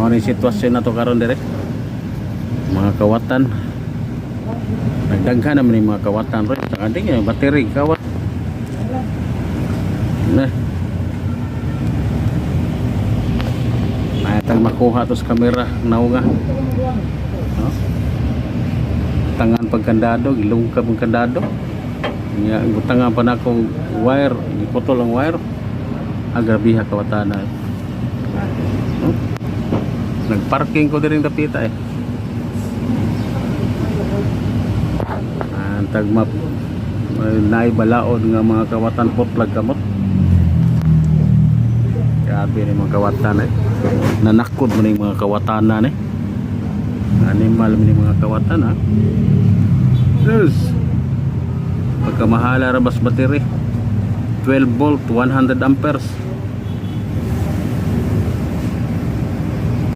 Mao ni sitwasyon na to karon dire. Mga kawatan. Nagdaghan naman yung mga kawatan ron. Sa ading yung battery kawat. Nah. Mayatang makuha to sa kamera naunga. No? Tangan pagkandado, ilungkab ang kandado. Nya gutangan pa na akong wire, giputol ang wire. Agrabiha kawatan na. No? Nagparking ko din dapita eh. Antag map naibalaod nga mga kawatan potlag kamot. Grabe ni mga kawatan eh. Nanakod mo ni mga kawatanan eh. Animal mo ni mga kawatan ha. Yes. Pagkamahala rabas battery 12 volt 100 amperes.